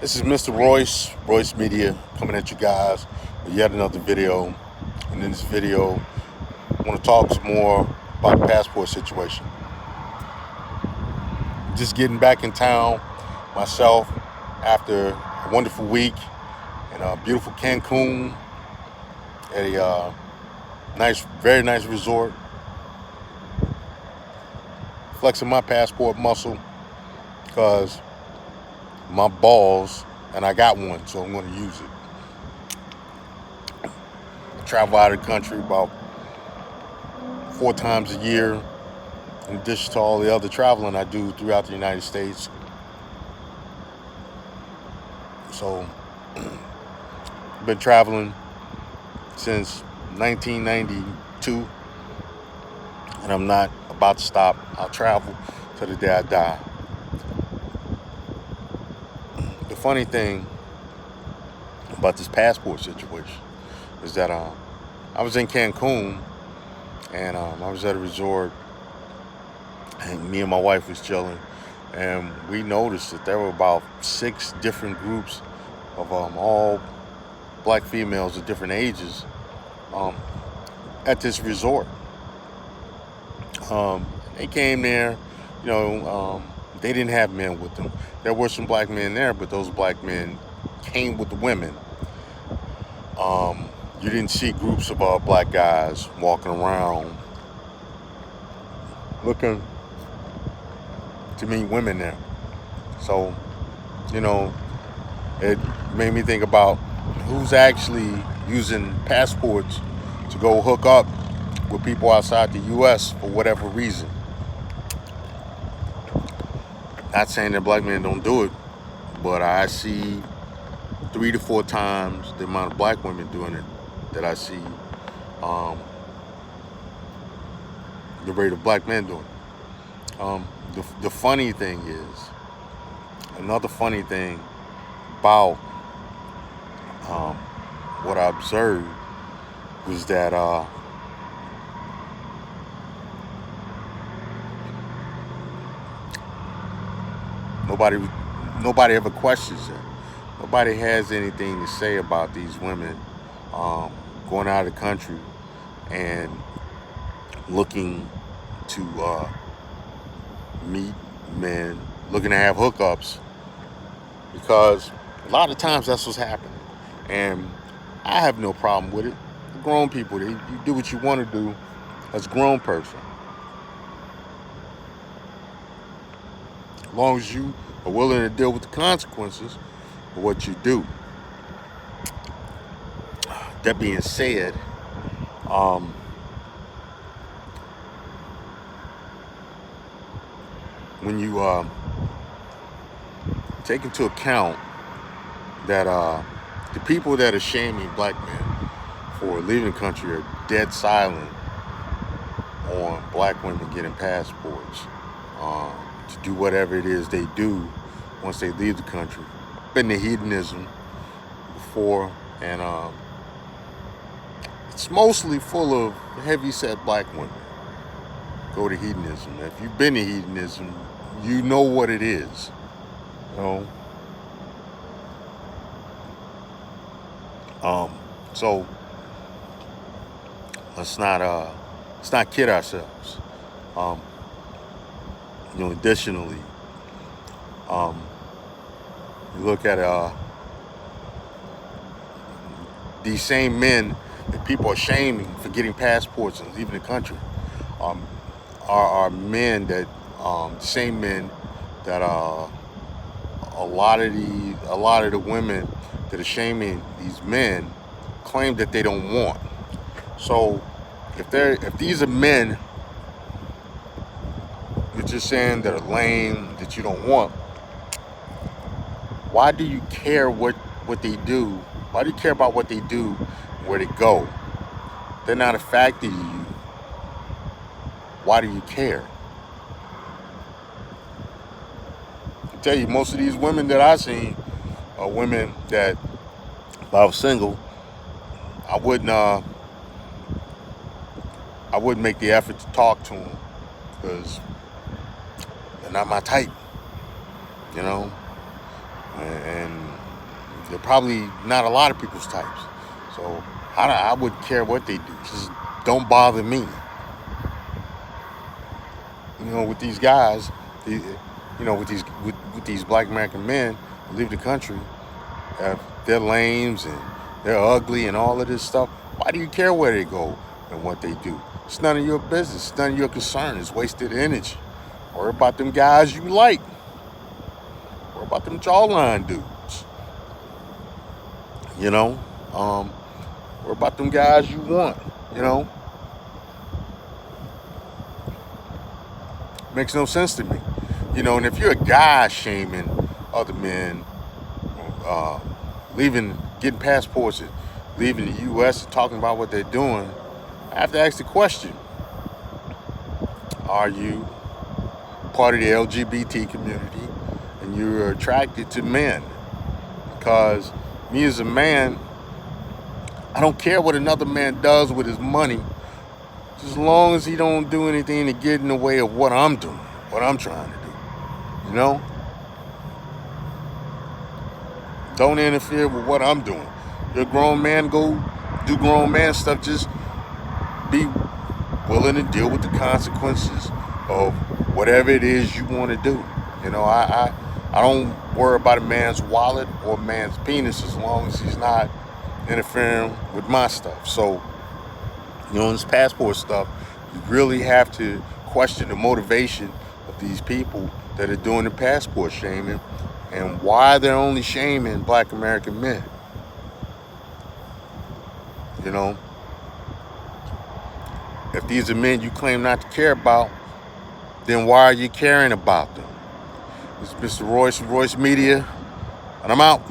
This is Mr. Royce Media, coming at you guys with yet another video. And in this video, I want to talk some more about the passport situation. Just getting back in town myself after a wonderful week in a beautiful Cancun at a very nice resort. Flexing my passport muscle because my balls, and I got one, so I'm going to use it. I travel out of the country about 4 times a year, in addition to all the other traveling I do throughout the United States. So, I've been traveling since 1992, and I'm not about to stop. I'll travel till the day I die. The funny thing about this passport situation is that I was in Cancun, and I was at a resort, and me and my wife was chilling, and we noticed that there were about 6 different groups of all black females of different ages at this resort. They came there, they didn't have men with them. There were some black men there, but those black men came with the women. You didn't see groups of black guys walking around looking to meet women there. So, it made me think about who's actually using passports to go hook up with people outside the U.S. for whatever reason. Not saying that black men don't do it, but I see 3 to 4 times the amount of black women doing it that I see the rate of black men doing it. The funny thing is, another funny thing about what I observed was that nobody ever questions it. Nobody has anything to say about these women going out of the country and looking to meet men, looking to have hookups, because a lot of times that's what's happening. And I have no problem with it. Grown people, you do what you want to do as a grown person. As long as you are willing to deal with the consequences of what you do. That being said, when you take into account that the people that are shaming black men for leaving the country are dead silent on black women getting passports to do whatever it is they do once they leave the country. Been to hedonism before, and it's mostly full of heavy-set black women. Go to hedonism. If you've been to hedonism, you know what it is. So let's not kid ourselves. Additionally, you look at these same men that people are shaming for getting passports and leaving the country are men that the same men that a lot of the women that are shaming these men claim that they don't want. So if these are men that you're saying that are lame, that you don't want, why do you care what they do? Why do you care about what they do, where they go? They're not a factor to you. Why do you care? I tell you, most of these women that I seen are women that, if I was single, I wouldn't make the effort to talk to them because they're not my type. and they're probably not a lot of people's types. So I wouldn't care what they do. Just don't bother me. With these guys, with these Black American men who leave the country, they're lames and they're ugly and all of this stuff. Why do you care where they go and what they do? It's none of your business. It's none of your concern. It's wasted energy. Worry about them guys you like. Worry about them jawline dudes. Worry about them guys you want. Makes no sense to me. And if you're a guy shaming other men, uh, getting passports and leaving the U.S. and talking about what they're doing, I have to ask the question: are you part of the LGBT community and you're attracted to men? Because me as a man, I don't care what another man does with his money, just as long as he don't do anything to get in the way of what I'm doing, what I'm trying to do. Don't interfere with what I'm doing. You're a grown man, go do grown man stuff. Just be willing to deal with the consequences of whatever it is you want to do. I don't worry about a man's wallet or a man's penis as long as he's not interfering with my stuff. So, this passport stuff, you really have to question the motivation of these people that are doing the passport shaming and why they're only shaming Black American men. If these are men you claim not to care about, then why are you caring about them? This is Mr. Royce from Royce Media, and I'm out.